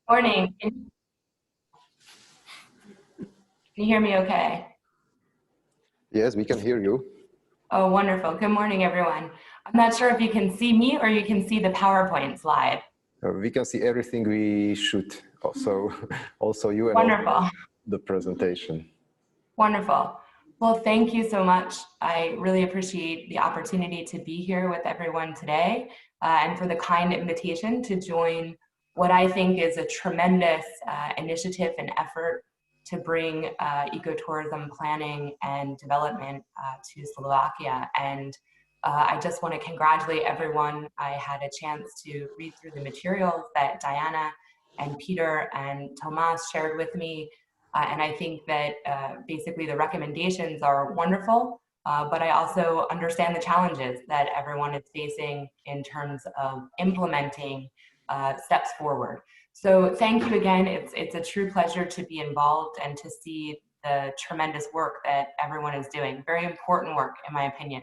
Morning. Can you hear me okay? Yes, we can hear you. Oh, wonderful. Good morning, everyone. I'm not sure if you can see me or you can see the PowerPoint slide. We can see everything we should. Also you and Wonderful. also the presentation. Wonderful. Well, thank you so much. I really appreciate the opportunity to be here with everyone today and for the kind invitation to join what I think is a tremendous initiative and effort to bring ecotourism planning and development to Slovakia. And I just want to congratulate everyone. I had a chance to read through the materials that Diana and Peter and Tomas shared with me. And I think that basically the recommendations are wonderful, but I also understand the challenges that everyone is facing in terms of implementing steps forward. So thank you again. It's a true pleasure to be involved and to see the tremendous work that everyone is doing. Very important work, in my opinion.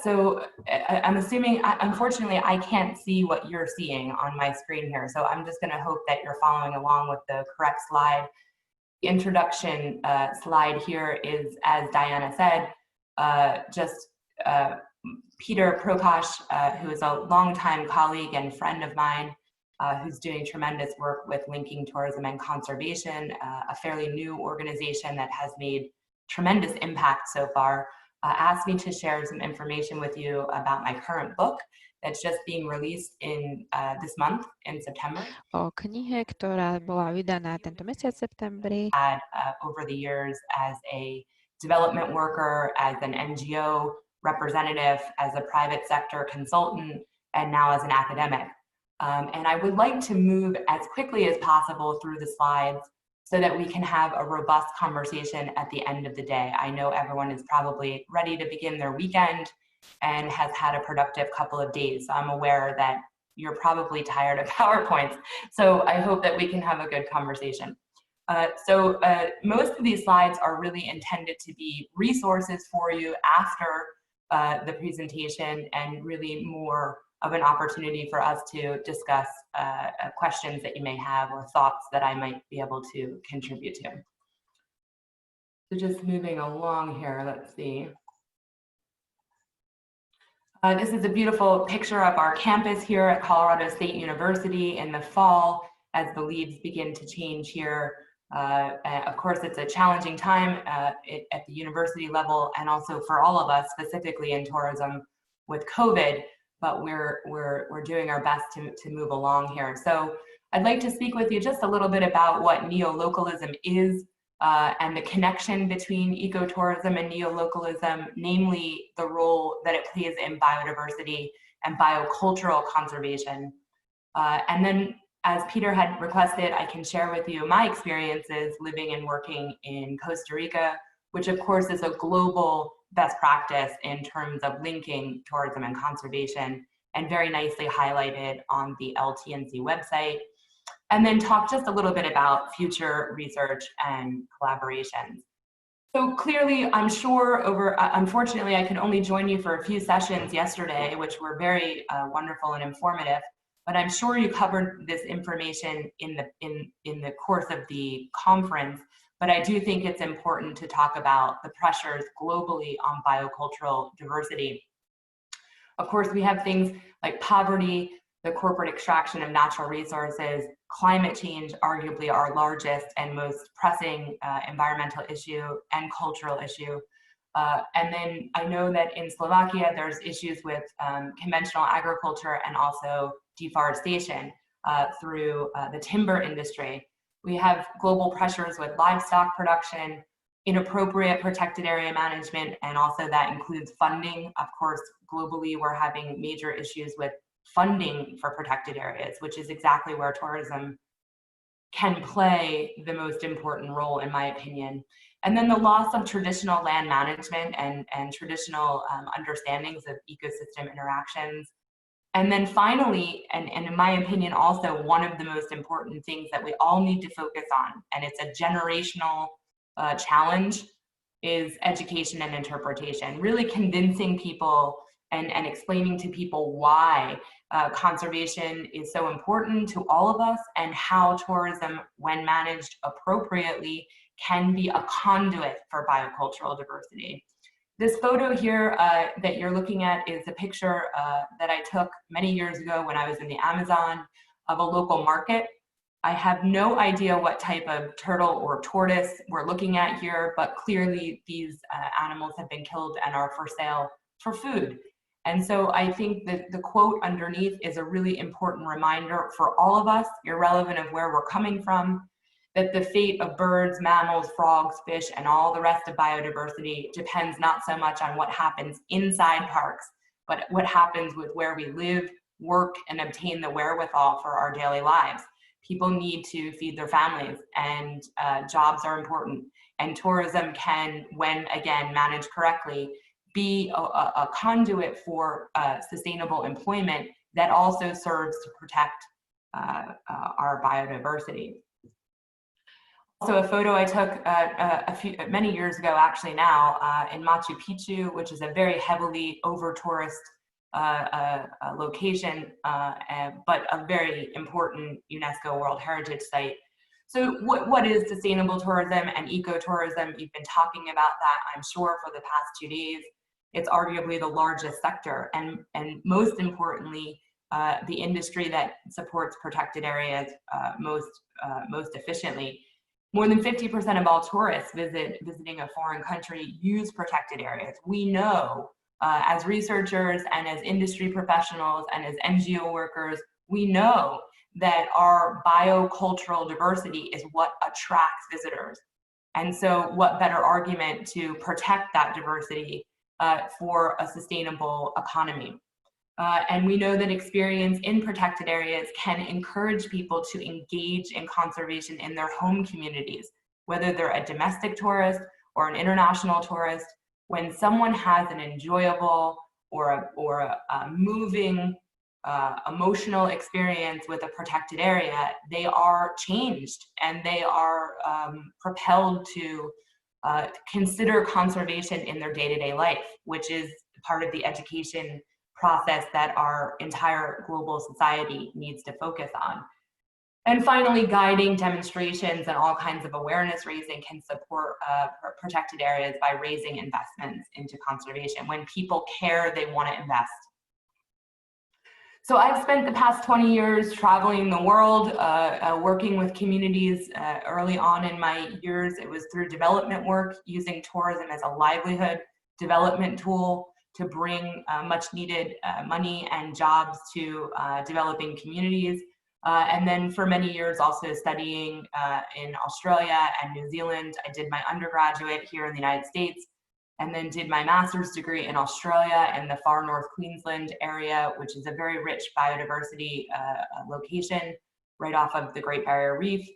So I'm assuming, unfortunately, I can't see what you're seeing on my screen here. So I'm just going to hope that you're following along with the correct slide. The introduction slide here is, as Diana said, Peter Prokash, who is a longtime colleague and friend of mine, who's doing tremendous work with linking tourism and conservation, a fairly new organization that has made tremendous impact so far, asked me to share some information with you about my current book that's just being released in this month in September. O knihe, ktorá bola vydaná tento mesiac v septembri. Over the years as a development worker, as an NGO representative, as a private sector consultant, and now as an academic. And I would like to move as quickly as possible through the slides so that we can have a robust conversation at the end of the day. I know everyone is probably ready to begin their weekend and has had a productive couple of days. So I'm aware that you're probably tired of PowerPoints. So I hope that we can have a good conversation. Most of these slides are really intended to be resources for you after the presentation and really more of an opportunity for us to discuss questions that you may have or thoughts that I might be able to contribute to. So just moving along here, let's see. This is a beautiful picture of our campus here at Colorado State University in the fall as the leaves begin to change here. Of course, it's a challenging time at the university level and also for all of us, specifically in tourism with COVID, but we're doing our best to move along here. So I'd like to speak with you just a little bit about what neolocalism is and the connection between ecotourism and neolocalism, namely the role that it plays in biodiversity and biocultural conservation. And then, as Peter had requested, I can share with you my experiences living and working in Costa Rica, which of course is a global best practice in terms of linking tourism and conservation, and very nicely highlighted on the LT&C website. And then talk just a little bit about future research and collaborations. So clearly, I'm sure unfortunately, I could only join you for a few sessions yesterday, which were very wonderful and informative, but I'm sure you covered this information in the course of the conference. But I do think it's important to talk about the pressures globally on biocultural diversity. Of course, we have things like poverty, the corporate extraction of natural resources, climate change, arguably our largest and most pressing environmental issue and cultural issue. And then I know that in Slovakia, there's issues with conventional agriculture and also deforestation through the timber industry. We have global pressures with livestock production, inappropriate protected area management, and also that includes funding. Of course, globally, we're having major issues with funding for protected areas, which is exactly where tourism can play the most important role, in my opinion. And then the loss of traditional land management and traditional understandings of ecosystem interactions. And then finally, and in my opinion, also one of the most important things that we all need to focus on, and it's a generational challenge, is education and interpretation, really convincing people and explaining to people why conservation is so important to all of us, and how tourism, when managed appropriately, can be a conduit for biocultural diversity. This photo here that you're looking at is a picture that I took many years ago when I was in the Amazon of a local market. I have no idea what type of turtle or tortoise we're looking at here, but clearly these animals have been killed and are for sale for food. And so I think that the quote underneath is a really important reminder for all of us, irrelevant of where we're coming from, that the fate of birds, mammals, frogs, fish, and all the rest of biodiversity depends not so much on what happens inside parks, but what happens with where we live, work, and obtain the wherewithal for our daily lives. People need to feed their families, and jobs are important. And tourism can, when again managed correctly, be a conduit for sustainable employment that also serves to protect our biodiversity. Also, a photo I took many years ago, actually now, in Machu Picchu, which is a very heavily over-tourist location, but a very important UNESCO World Heritage Site. So what is sustainable tourism and ecotourism? You've been talking about that, I'm sure, for the past 2 days. It's arguably the largest sector, and most importantly, the industry that supports protected areas most efficiently. More than 50% of all tourists visiting a foreign country use protected areas. We know, as researchers and as industry professionals and as NGO workers, we know that our biocultural diversity is what attracts visitors. And so what better argument to protect that diversity for a sustainable economy. And we know that experience in protected areas can encourage people to engage in conservation in their home communities, whether they're a domestic tourist or an international tourist. When someone has an enjoyable or a moving, emotional experience with a protected area, they are changed and they are propelled to consider conservation in their day-to-day life, which is part of the education process that our entire global society needs to focus on. And finally, guiding demonstrations and all kinds of awareness raising can support protected areas by raising investments into conservation. When people care, they want to invest. So I've spent the past 20 years traveling the world, working with communities. Early on in my years, it was through development work, using tourism as a livelihood development tool to bring much needed money and jobs to developing communities. And then for many years also studying in Australia and New Zealand. I did my undergraduate here in the United States, and then did my master's degree in Australia in the far north Queensland area, which is a very rich biodiversity location right off of the Great Barrier Reef.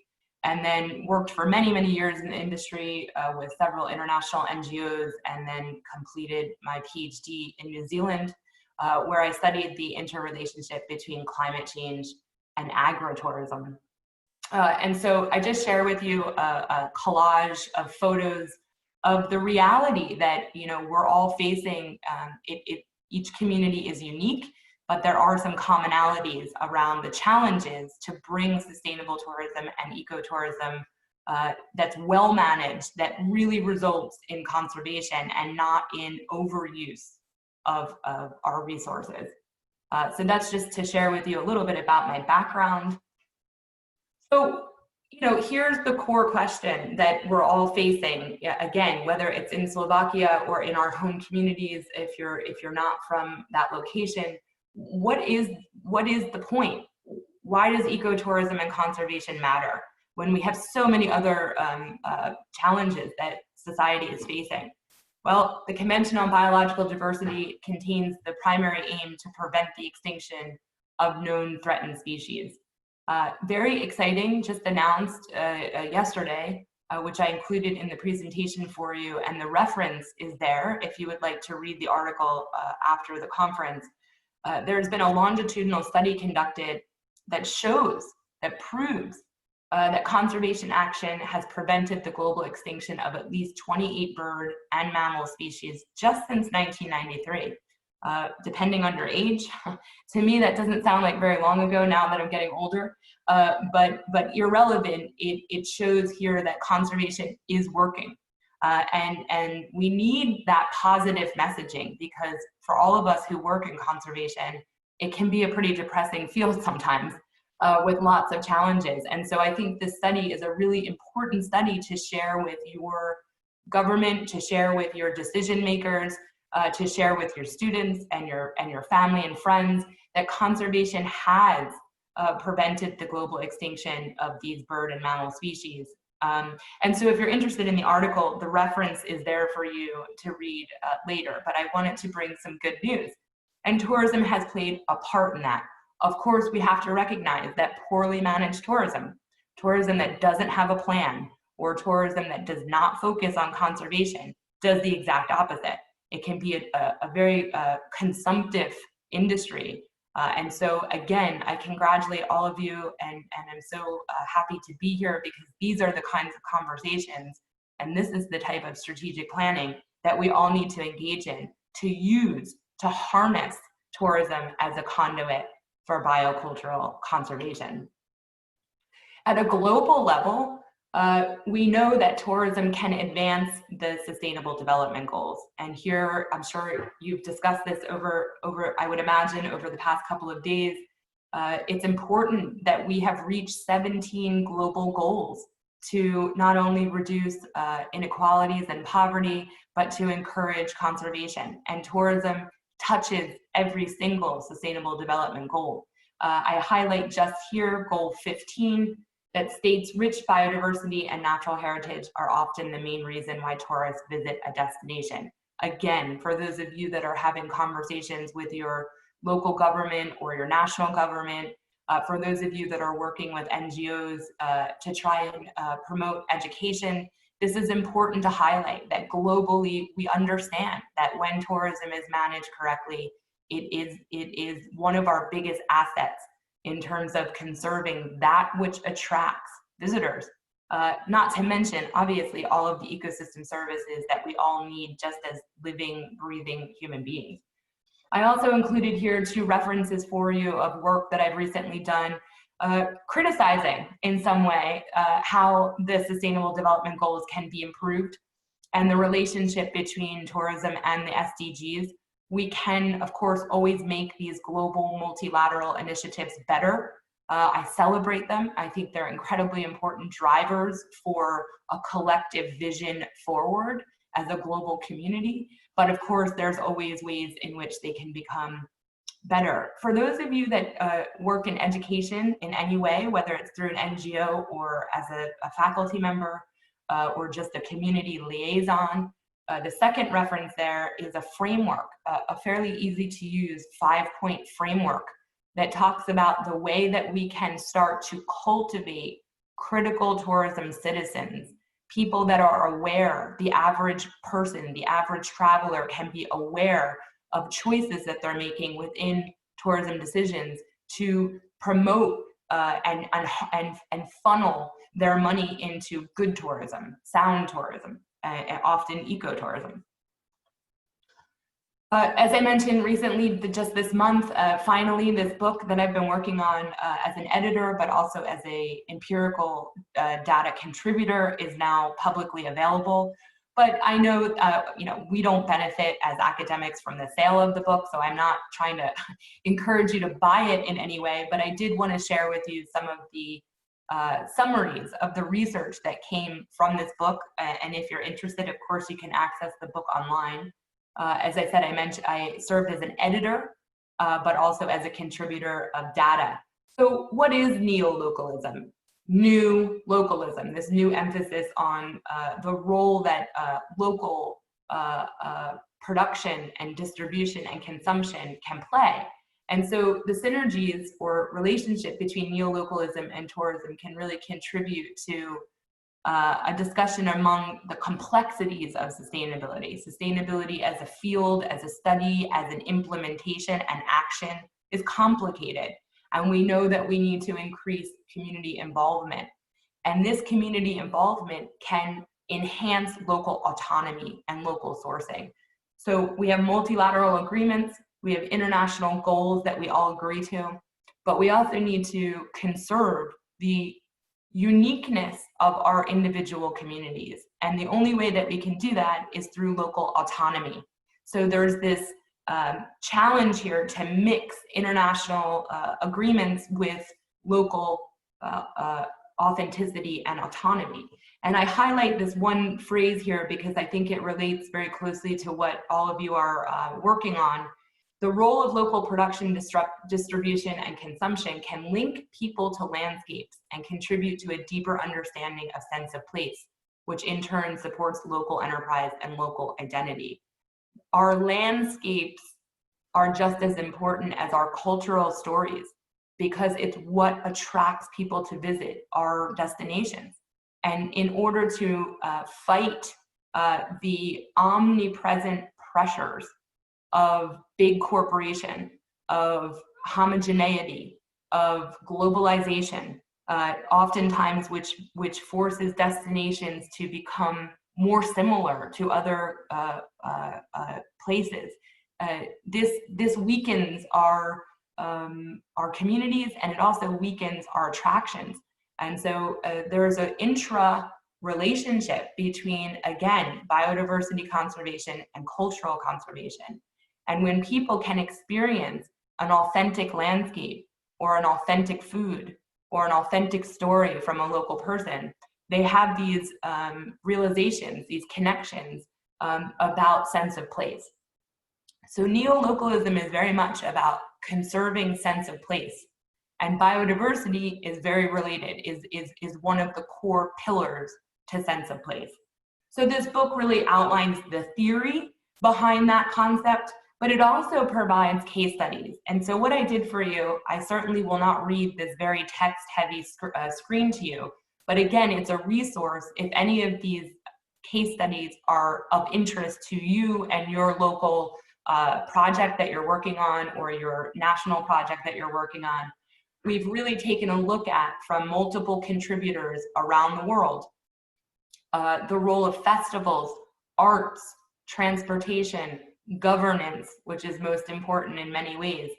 And then worked for many, many years in the industry with several international NGOs, and then completed my PhD in New Zealand, where I studied the interrelationship between climate change and agritourism. And so I just share with you a collage of photos of the reality that, you know, we're all facing. Each community is unique, but there are some commonalities around the challenges to bring sustainable tourism and ecotourism that's well managed, that really results in conservation and not in overuse of our resources. So that's just to share with you a little bit about my background. So, you know, here's the core question that we're all facing. Again, whether it's in Slovakia or in our home communities, if you're not from that location, what is the point? Why does ecotourism and conservation matter when we have so many other challenges that society is facing? Well, the Convention on Biological Diversity contains the primary aim to prevent the extinction of known threatened species. Very exciting, just announced yesterday, which I included in the presentation for you, and the reference is there if you would like to read the article after the conference. There's been a longitudinal study conducted that proves that conservation action has prevented the global extinction of at least 28 bird and mammal species just since 1993. depending on your age. To me, that doesn't sound like very long ago now that I'm getting older, but irrelevant, it shows here that conservation is working. And we need that positive messaging, because for all of us who work in conservation, it can be a pretty depressing field sometimes with lots of challenges. And so I think this study is a really important study to share with your government, to share with your decision makers, to share with your students and your family and friends, that conservation has prevented the global extinction of these bird and mammal species. And so if you're interested in the article, the reference is there for you to read later, but I wanted to bring some good news. And tourism has played a part in that. Of course, we have to recognize that poorly managed tourism, tourism that doesn't have a plan, or tourism that does not focus on conservation, does the exact opposite. It can be a very consumptive industry. And so again, I congratulate all of you, and I'm so happy to be here, because these are the kinds of conversations, and this is the type of strategic planning that we all need to engage in, to use, to harness tourism as a conduit for biocultural conservation. At a global level, we know that tourism can advance the Sustainable Development Goals. And here, I'm sure you've discussed this over I would imagine, over the past couple of days. It's important that we have reached 17 global goals to not only reduce inequalities and poverty, but to encourage conservation. And tourism touches every single Sustainable Development Goal. I highlight just here Goal 15, that states rich biodiversity and natural heritage are often the main reason why tourists visit a destination. Again, for those of you that are having conversations with your local government or your national government, for those of you that are working with NGOs to try and promote education, this is important to highlight, that globally we understand that when tourism is managed correctly, it is one of our biggest assets in terms of conserving that which attracts visitors. Not to mention, obviously, all of the ecosystem services that we all need just as living, breathing human beings. I also included here 2 references for you of work that I've recently done, criticizing in some way how the Sustainable Development Goals can be improved, and the relationship between tourism and the SDGs. We can, of course, always make these global multilateral initiatives better. I celebrate them. I think they're incredibly important drivers for a collective vision forward as a global community. But of course, there's always ways in which they can become better. For those of you that work in education in any way, whether it's through an NGO or as a faculty member or just a community liaison, the second reference there is a framework, a fairly easy to use 5-point framework that talks about the way that we can start to cultivate critical tourism citizens, people that are aware, the average person, the average traveler can be aware of choices that they're making within tourism decisions to promote and funnel their money into good tourism, sound tourism, and often ecotourism. As I mentioned recently, just this month, finally, this book that I've been working on as an editor, but also as a empirical data contributor, is now publicly available. But I know, we don't benefit as academics from the sale of the book, so I'm not trying to encourage you to buy it in any way, but I did want to share with you some of the summaries of the research that came from this book. And if you're interested, of course, you can access the book online. As I said, I served as an editor, but also as a contributor of data. So what is neolocalism? New localism, this new emphasis on the role that local production and distribution and consumption can play. And so the synergies or relationship between neolocalism and tourism can really contribute to a discussion among the complexities of sustainability. Sustainability as a field, as a study, as an implementation and action is complicated. And we know that we need to increase community involvement. And this community involvement can enhance local autonomy and local sourcing. So we have multilateral agreements, we have international goals that we all agree to, but we also need to conserve the uniqueness of our individual communities. And the only way that we can do that is through local autonomy. So there's this challenge here to mix international agreements with local authenticity and autonomy. And I highlight this one phrase here because I think it relates very closely to what all of you are working on. The role of local production, distribution, and consumption can link people to landscapes and contribute to a deeper understanding of sense of place, which in turn supports local enterprise and local identity. Our landscapes are just as important as our cultural stories because it's what attracts people to visit our destinations. And in order to fight the omnipresent pressures of big corporation, of homogeneity, of globalization, oftentimes which forces destinations to become more similar to other places. This weakens our communities, and it also weakens our attractions. And so there's an intra-relationship between, again, biodiversity conservation and cultural conservation. And when people can experience an authentic landscape or an authentic food or an authentic story from a local person, they have these realizations, these connections about sense of place. So neolocalism is very much about conserving sense of place. And biodiversity is very related, is one of the core pillars to sense of place. So this book really outlines the theory behind that concept, but it also provides case studies. And so what I did for you, I certainly will not read this very text-heavy screen to you, but again, it's a resource if any of these case studies are of interest to you and your local project that you're working on or your national project that you're working on. We've really taken a look at, from multiple contributors around the world, the role of festivals, arts, transportation, governance, which is most important in many ways,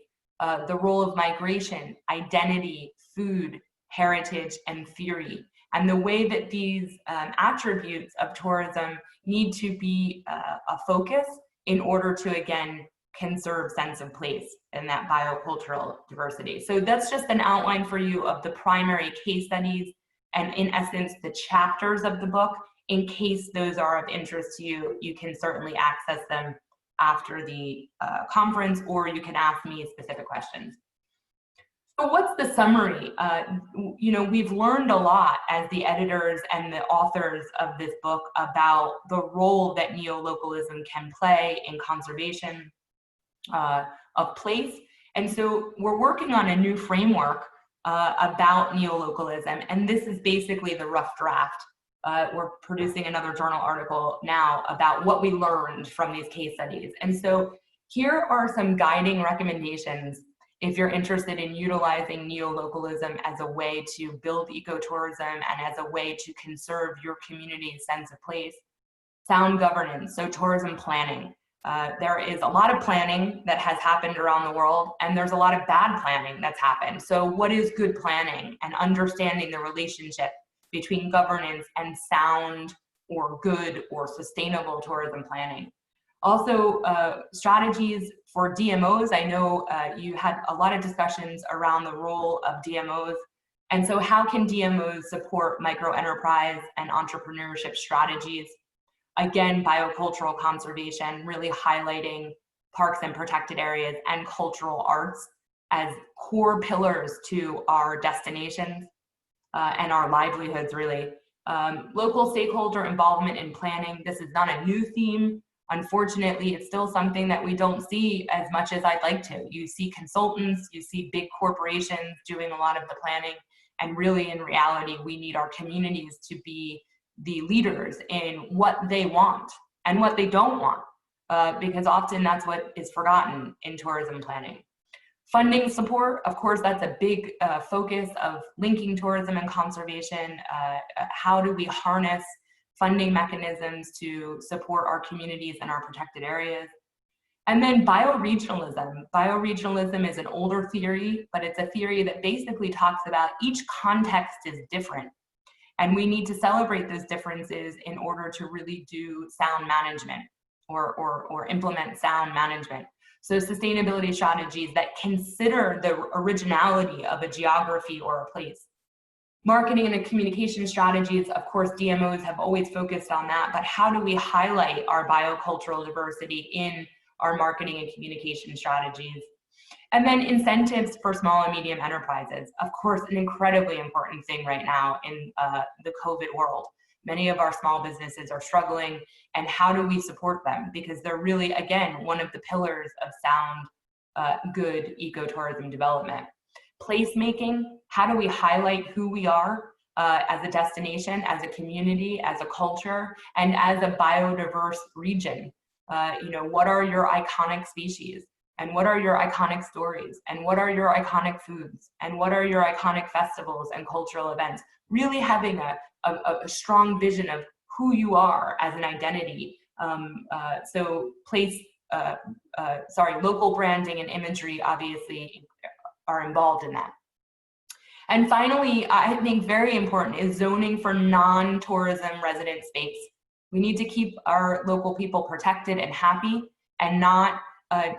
the role of migration, identity, food, heritage, and theory, and the way that these attributes of tourism need to be a focus in order to, again, conserve sense of place and that biocultural diversity. So that's just an outline for you of the primary case studies and, in essence, the chapters of the book. In case those are of interest to you, you can certainly access them after the conference, or you can ask me specific questions. So what's the summary? You know, we've learned a lot as the editors and the authors of this book about the role that neolocalism can play in conservation of place. And so we're working on a new framework about neolocalism, and this is basically the rough draft. We're producing another journal article now about what we learned from these case studies. And so here are some guiding recommendations if you're interested in utilizing neolocalism as a way to build ecotourism and as a way to conserve your community's sense of place. Sound governance, so tourism planning. There is a lot of planning that has happened around the world, and there's a lot of bad planning that's happened. So what is good planning, and understanding the relationship between governance and sound or good or sustainable tourism planning. Also, strategies for DMOs. I know you had a lot of discussions around the role of DMOs. And so how can DMOs support micro-enterprise and entrepreneurship strategies? Again, biocultural conservation, really highlighting parks and protected areas and cultural arts as core pillars to our destinations and our livelihoods, really. Local stakeholder involvement in planning. This is not a new theme. Unfortunately, it's still something that we don't see as much as I'd like to. You see consultants, you see big corporations doing a lot of the planning, and really in reality, we need our communities to be the leaders in what they want and what they don't want, because often that's what is forgotten in tourism planning. Funding support, of course, that's a big focus of linking tourism and conservation. How do we harness funding mechanisms to support our communities and our protected areas. And then bioregionalism. Bioregionalism is an older theory, but it's a theory that basically talks about each context is different. And we need to celebrate those differences in order to really do sound management or implement sound management. So sustainability strategies that consider the originality of a geography or a place. Marketing and communication strategies, of course, DMOs have always focused on that, but how do we highlight our biocultural diversity in our marketing and communication strategies? And then incentives for small and medium enterprises. Of course, an incredibly important thing right now in the COVID world. Many of our small businesses are struggling, and how do we support them? Because they're really, again, one of the pillars of sound, good ecotourism development. Placemaking, how do we highlight who we are as a destination, as a community, as a culture, and as a biodiverse region? You know, what are your iconic species? And what are your iconic stories? And what are your iconic foods? And what are your iconic festivals and cultural events? Really having a strong vision of who you are as an identity. So local branding and imagery obviously are involved in that. And finally, I think very important is zoning for non-tourism resident space. We need to keep our local people protected and happy and not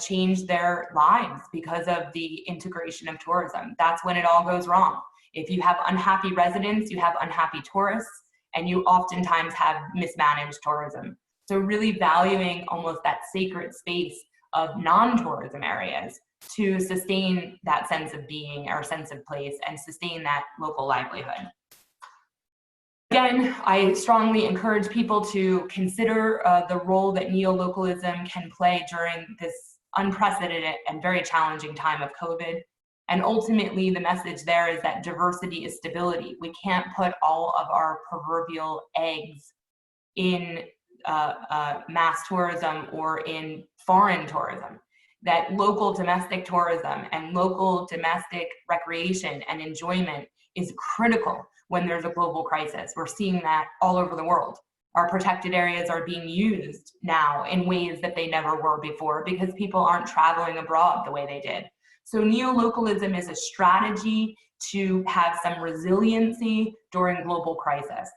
change their lives because of the integration of tourism. That's when it all goes wrong. If you have unhappy residents, you have unhappy tourists, and you oftentimes have mismanaged tourism. So really valuing almost that sacred space of non-tourism areas to sustain that sense of being or sense of place and sustain that local livelihood. Again, I strongly encourage people to consider the role that neolocalism can play during this unprecedented and very challenging time of COVID. And ultimately, the message there is that diversity is stability. We can't put all of our proverbial eggs in mass tourism or in foreign tourism. That local domestic tourism and local domestic recreation and enjoyment is critical when there's a global crisis. We're seeing that all over the world. Our protected areas are being used now in ways that they never were before because people aren't traveling abroad the way they did. So neolocalism is a strategy to have some resiliency during global crisis.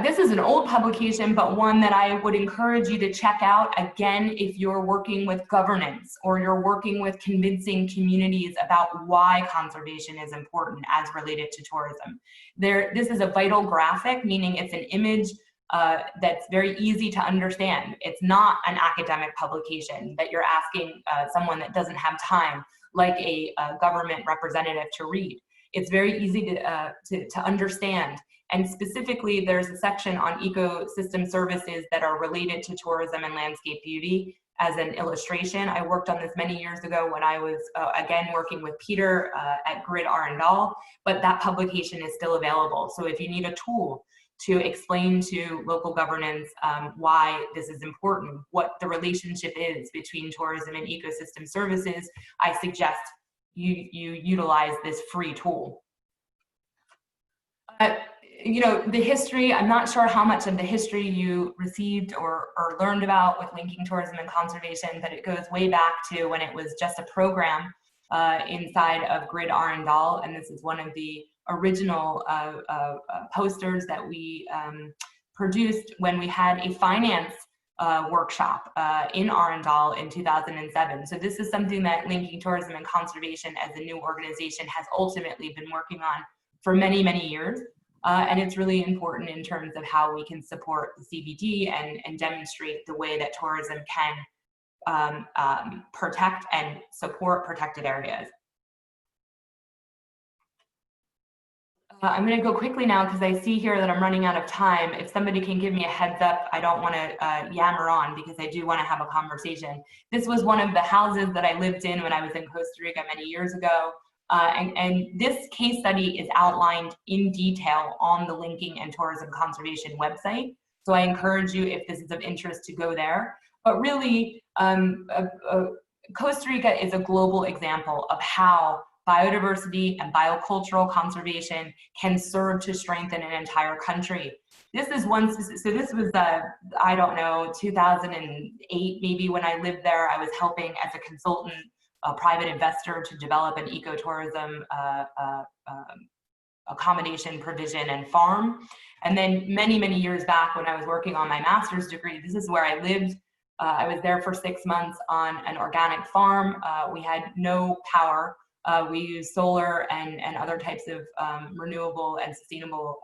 This is an old publication, but one that I would encourage you to check out again if you're working with governance or you're working with convincing communities about why conservation is important as related to tourism. This is a vital graphic, meaning it's an image that's very easy to understand. It's not an academic publication that you're asking someone that doesn't have time, like a government representative, to read. It's very easy to understand. And specifically, there's a section on ecosystem services that are related to tourism and landscape beauty as an illustration. I worked on this many years ago when I was, again, working with Peter at Grid Arendal, but that publication is still available. So if you need a tool to explain to local governance why this is important, what the relationship is between tourism and ecosystem services, I suggest you utilize this free tool. You know, the history, I'm not sure how much of the history you received or learned about with linking tourism and conservation, but it goes way back to when it was just a program inside of Grid Arendal, and this is one of the original posters that we produced when we had a finance workshop in Arendal in 2007. So this is something that Linking Tourism and Conservation as a new organization has ultimately been working on for many, many years. And it's really important in terms of how we can support the CBD and demonstrate the way that tourism can protect and support protected areas. I'm going to go quickly now because I see here that I'm running out of time. If somebody can give me a heads up, I don't want to yammer on because I do want to have a conversation. This was one of the houses that I lived in when I was in Costa Rica many years ago. And this case study is outlined in detail on the Linking and Tourism Conservation website. So I encourage you, if this is of interest, to go there. But really, Costa Rica is a global example of how biodiversity and biocultural conservation can serve to strengthen an entire country. This is one, so this was, I don't know, 2008, maybe when I lived there. I was helping as a consultant, a private investor to develop an ecotourism accommodation, provision, and farm. And then many, many years back when I was working on my master's degree, this is where I lived. I was there for 6 months on an organic farm. We had no power. We used solar and other types of renewable and sustainable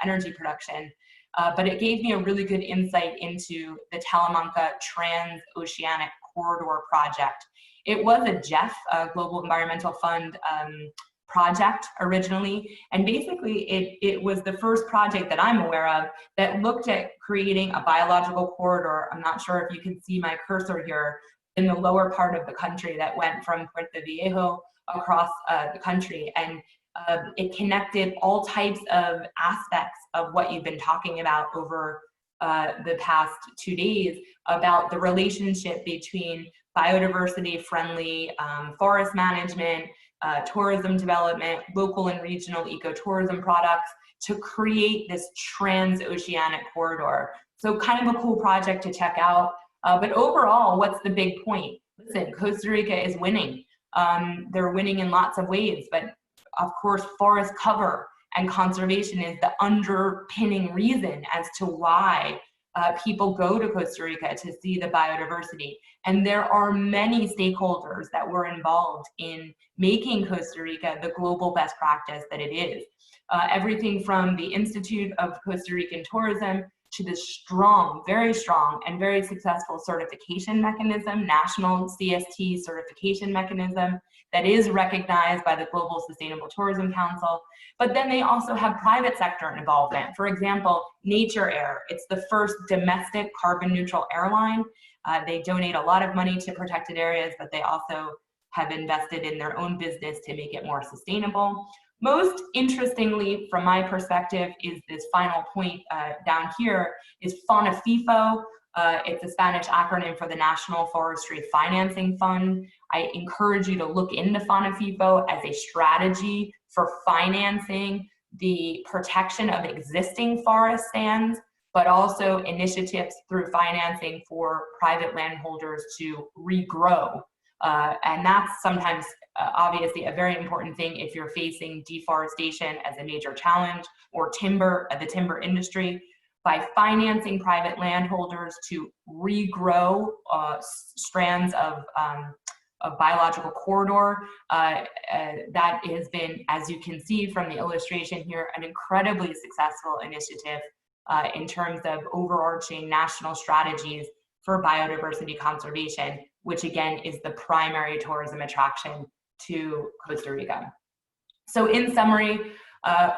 energy production. But it gave me a really good insight into the Talamanca Transoceanic Corridor project. It was a GEF, Global Environmental Fund project originally, and basically it was the first project that I'm aware of that looked at creating a biological corridor. I'm not sure if you can see my cursor here in the lower part of the country that went from Puerto Viejo across the country, and it connected all types of aspects of what you've been talking about over the past 2 days about the relationship between biodiversity friendly forest management, tourism development, local and regional ecotourism products to create this transoceanic corridor. So kind of a cool project to check out. But overall, what's the big point? Listen, Costa Rica is winning. They're winning in lots of ways, but of course, forest cover and conservation is the underpinning reason as to why people go to Costa Rica to see the biodiversity. And there are many stakeholders that were involved in making Costa Rica the global best practice that it is. Everything from the Institute of Costa Rican Tourism to the strong, very strong and very successful certification mechanism, national CST certification mechanism that is recognized by the Global Sustainable Tourism Council. But then they also have private sector involvement. For example, Nature Air, it's the first domestic carbon neutral airline. They donate a lot of money to protected areas, but they also have invested in their own business to make it more sustainable. Most interestingly, from my perspective, is this final point down here is FONAFIFO. It's a Spanish acronym for the National Forestry Financing Fund. I encourage you to look into FONAFIFO as a strategy for financing the protection of existing forest stands, but also initiatives through financing for private landholders to regrow. And that's sometimes obviously a very important thing if you're facing deforestation as a major challenge, or the timber industry. By financing private landholders to regrow strands of biological corridor, that has been, as you can see from the illustration here, an incredibly successful initiative in terms of overarching national strategies for biodiversity conservation, which again is the primary tourism attraction to Costa Rica. So in summary,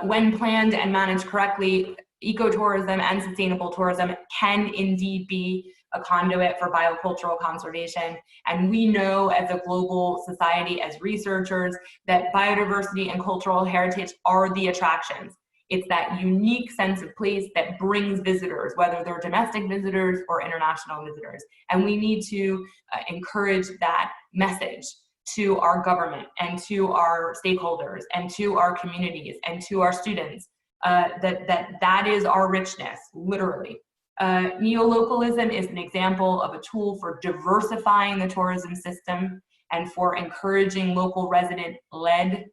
when planned and managed correctly, ecotourism and sustainable tourism can indeed be a conduit for biocultural conservation. And we know as a global society, as researchers, that biodiversity and cultural heritage are the attractions. It's that unique sense of place that brings visitors, whether they're domestic visitors or international visitors. And we need to encourage that message to our government and to our stakeholders and to our communities and to our students, that is our richness, literally. Neo-localism is an example of a tool for diversifying the tourism system and for encouraging local resident-led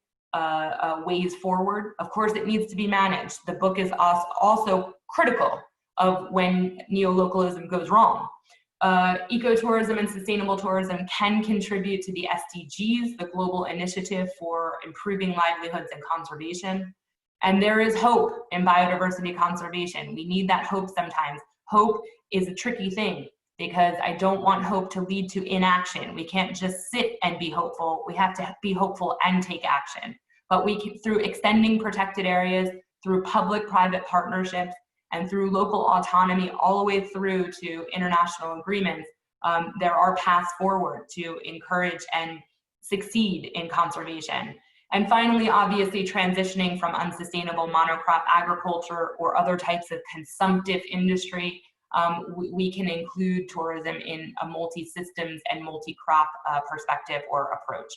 ways forward. Of course, it needs to be managed. The book is also critical of when neo-localism goes wrong. Ecotourism and sustainable tourism can contribute to the SDGs, the global initiative for improving livelihoods and conservation. And there is hope in biodiversity conservation. We need that hope sometimes. Hope is a tricky thing because I don't want hope to lead to inaction. We can't just sit and be hopeful. We have to be hopeful and take action. But we can, through extending protected areas, through public-private partnerships, and through local autonomy, all the way through to international agreements, there are paths forward to encourage and succeed in conservation. And finally, obviously, transitioning from unsustainable monocrop agriculture or other types of consumptive industry, we can include tourism in a multi-systems and multi-crop perspective or approach.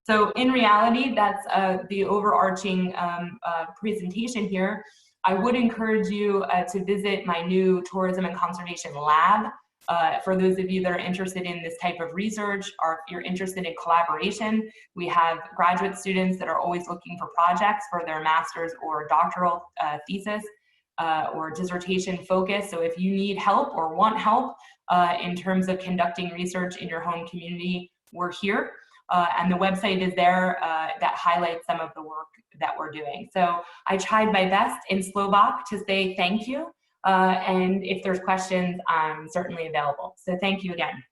So in reality, that's the overarching presentation here. I would encourage you to visit my new Tourism and Conservation Lab. For those of you that are interested in this type of research, or if you're interested in collaboration, we have graduate students that are always looking for projects for their master's or doctoral thesis or dissertation focus. So if you need help or want help in terms of conducting research in your home community, we're here. And the website is there that highlights some of the work that we're doing. So I tried my best in Slovak to say thank you. And if there's questions, I'm certainly available. So thank you again.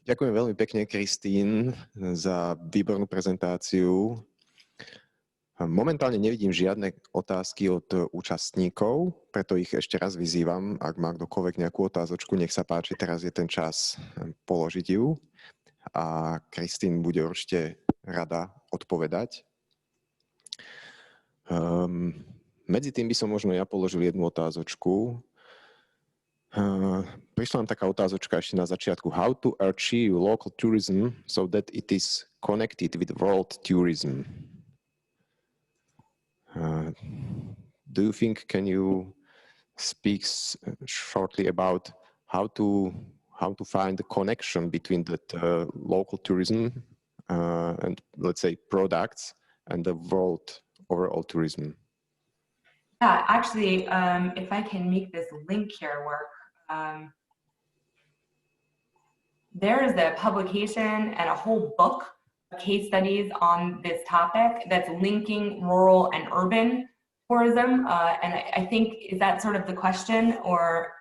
Ďakujem veľmi pekne, Christine, za výbornú prezentáciu. Momentálne nevidím žiadne otázky od účastníkov, preto ich ešte raz vyzývam, ak má kdokoľvek nejakú otázočku, nech sa páči, teraz je ten čas položiť ju a Christine bude určite rada odpovedať. Medzi tým by som možno ja položil jednu otázočku. Prišla nám taká otázočka ešte na začiatku. How to achieve local tourism so that it is connected with world tourism? Do you think, can you speak shortly about how to find the connection between the local tourism and, let's say, products and the world overall tourism? Yeah, actually, if I can make this link here work, there is a publication and a whole book of case studies on this topic that's linking rural and urban tourism. And I think, is that sort of the question, or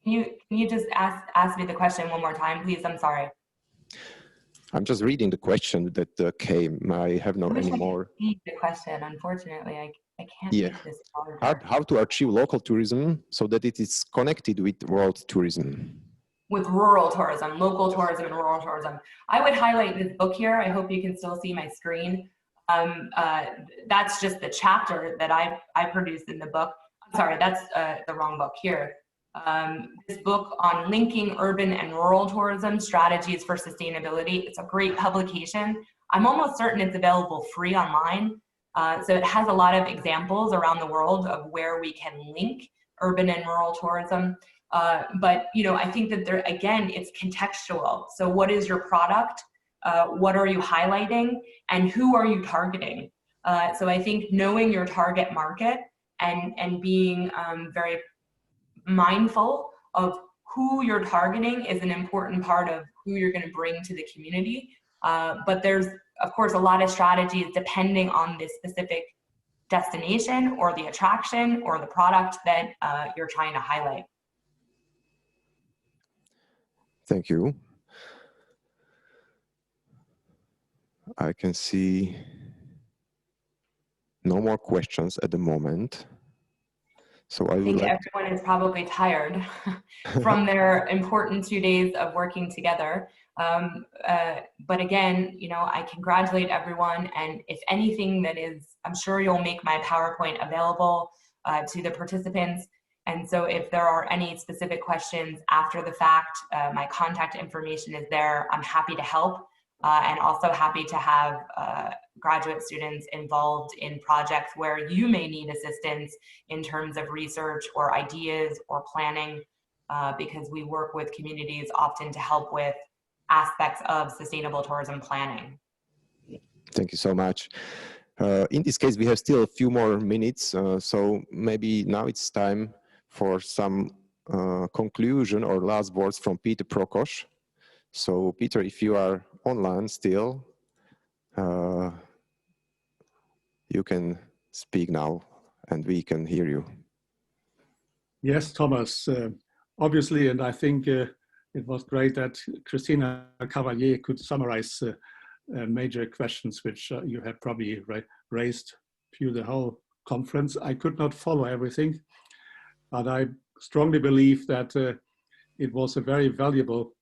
can you just ask me the question one more time, please? I'm sorry. I'm just reading the question that came. I have no any more. Read the question. Unfortunately, I can't. Yeah. This how to achieve local tourism so that it is connected with world tourism? With rural tourism, local tourism, and rural tourism. I would highlight this book here. I hope you can still see my screen. That's just the chapter that I produced in the book. I'm sorry, that's the wrong book here. This book on linking urban and rural tourism strategies for sustainability. It's a great publication. I'm almost certain it's available free online. So it has a lot of examples around the world of where we can link urban and rural tourism. But I think that there, again, it's contextual. So what is your product? What are you highlighting? And who are you targeting? So I think knowing your target market and being very mindful of who you're targeting is an important part of who you're going to bring to the community. But there's, of course, a lot of strategies depending on the specific destination or the attraction or the product that you're trying to highlight. Thank you. I can see no more questions at the moment. So I think everyone is probably tired from their important 2 days of working together. But again, I congratulate everyone. And if anything that is, I'm sure you'll make my PowerPoint available to the participants. And so if there are any specific questions after the fact, my contact information is there. I'm happy to help. And also happy to have graduate students involved in projects where you may need assistance in terms of research or ideas or planning, because we work with communities often to help with aspects of sustainable tourism planning. Thank you so much. In this case, we have still a few more minutes, so maybe now it's time for some conclusion or last words from Peter Prokos. So Peter, if you are online still, you can speak now and we can hear you. Yes, Thomas, obviously, and I think it was great that Christina Cavaliere could summarize major questions which you have probably raised through the whole conference. I could not follow everything, but I strongly believe that it was a very valuable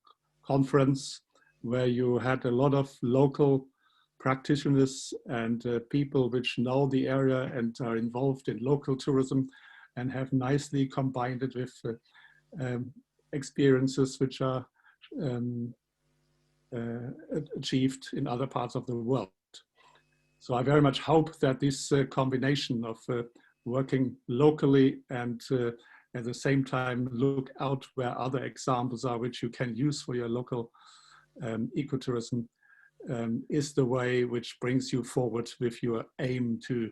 conference where you had a lot of local practitioners and people which know the area and are involved in local tourism and have nicely combined it with experiences which are achieved in other parts of the world. So I very much hope that this combination of working locally and at the same time look out where other examples are which you can use for your local ecotourism is the way which brings you forward with your aim to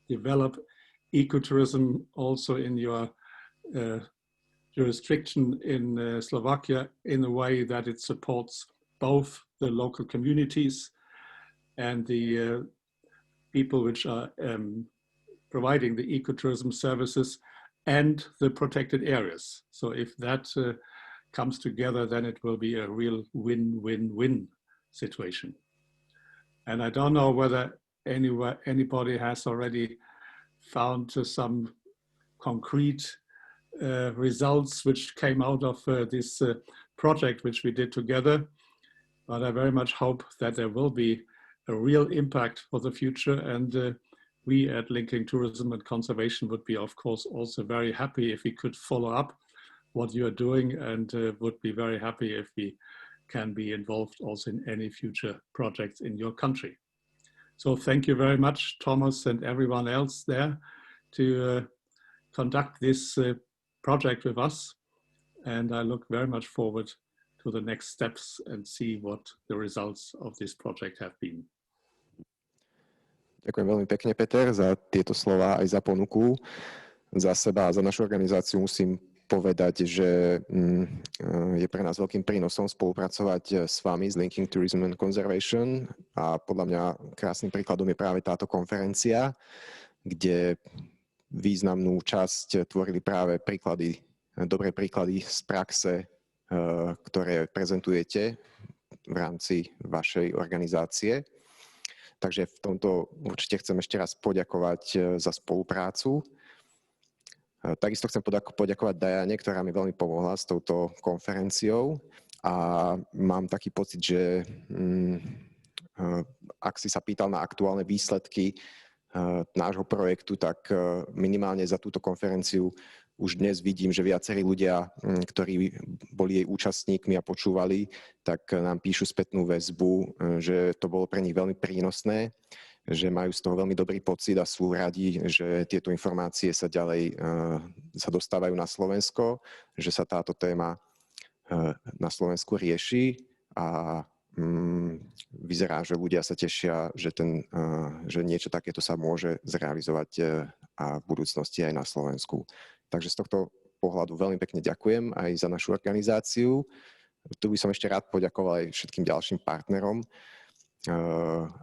develop ecotourism also in your jurisdiction in Slovakia in a way that it supports both the local communities and the people which are providing the ecotourism services and the protected areas. So if that comes together, then it will be a real win-win-win situation. And I don't know whether anybody has already found some concrete results which came out of this project which we did together. But I very much hope that there will be a real impact for the future. And we at Linking Tourism and Conservation would be, of course, also very happy if we could follow up what you are doing, and would be very happy if we can be involved also in any future projects in your country. So thank you very much, Thomas, and everyone else there to conduct this project with us. And I look very much forward to the next steps and see what the results of this project have been. Ďakujem veľmi pekne, Peter, za tieto slova aj za ponuku. Za seba a za našu organizáciu musím povedať, že je pre nás veľkým prínosom spolupracovať s vami, s Linking Tourism and Conservation, a podľa mňa krásnym príkladom je práve táto konferencia, kde významnú časť tvorili práve príklady, dobré príklady z praxe, ktoré prezentujete v rámci vašej organizácie. Takže v tomto určite chcem ešte raz poďakovať za spoluprácu. Takisto chcem poďakovať Diane, ktorá mi veľmi pomohla s touto konferenciou, a mám taký pocit, že ak si sa pýtal na aktuálne výsledky nášho projektu, tak minimálne za túto konferenciu už dnes vidím, že viacerí ľudia, ktorí boli jej účastníkmi a počúvali, tak nám píšu spätnú väzbu, že to bolo pre nich veľmi prínosné, že majú z toho veľmi dobrý pocit a sú radi, že tieto informácie sa ďalej sa dostávajú na Slovensko, že sa táto téma na Slovensku rieši, a vyzerá, že ľudia sa tešia, že niečo takéto sa môže zrealizovať a v budúcnosti aj na Slovensku. Takže z tohto pohľadu veľmi pekne ďakujem aj za našu organizáciu. Tu by som ešte rád poďakoval aj všetkým ďalším partnerom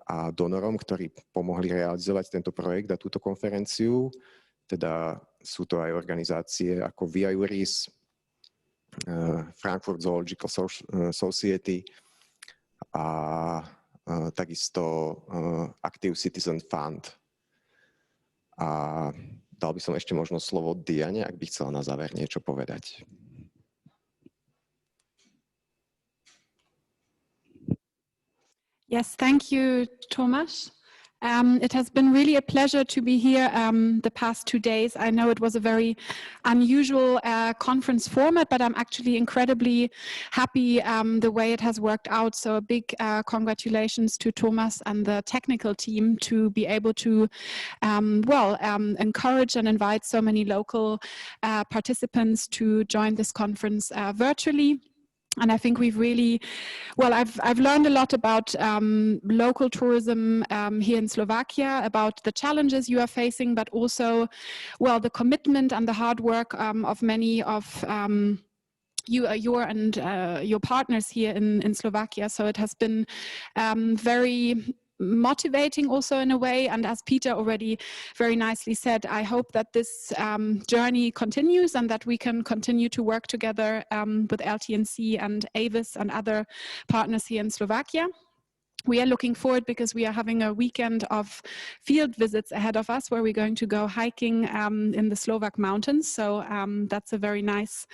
a donorom, ktorí pomohli realizovať tento projekt a túto konferenciu. Teda sú to aj organizácie ako Iuris, Frankfurt Zoological Society a takisto Active Citizen Fund. A dal by som ešte možno slovo Diane, ak by chcela na záver niečo povedať. Yes, thank you, Thomas. It has been really a pleasure to be here the past 2 days. I know it was a very unusual conference format, but I'm actually incredibly happy the way it has worked out. So a big congratulations to Thomas and the technical team to be able to encourage and invite so many local participants to join this conference virtually. And I think we've really, I've learned a lot about local tourism here in Slovakia, about the challenges you are facing, but also, the commitment and the hard work of many of your partners here in Slovakia. So it has been very motivating also in a way, and as Peter already very nicely said, I hope that this journey continues and that we can continue to work together with LT&C and Aevis and other partners here in Slovakia. We are looking forward because we are having a weekend of field visits ahead of us where we're going to go hiking in the Slovak mountains. So that's a very nice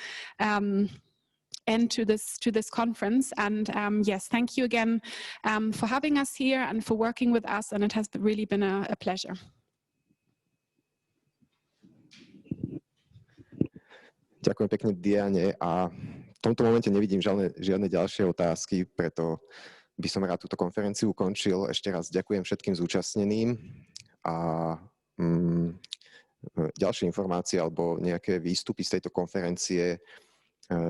end to this conference. And yes, thank you again for having us here and for working with us. And it has really been a pleasure. Ďakujem pekne, Diane. A V tomto momente nevidím žiadne ďalšie otázky, preto by som rád túto konferenciu ukončil. Ešte raz ďakujem všetkým zúčastneným a ďalšie informácie alebo nejaké výstupy z tejto konferencie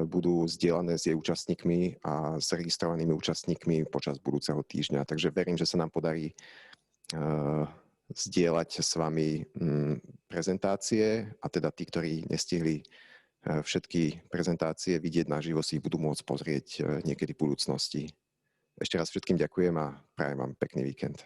budú zdieľané s jej účastníkmi a s registrovanými účastníkmi počas budúceho týždňa. Takže verím, že sa nám podarí zdieľať s vami prezentácie a teda tí, ktorí nestihli všetky prezentácie vidieť naživo, si ich budú môcť pozrieť niekedy v budúcnosti. Ešte raz všetkým ďakujem a prajem vám pekný víkend.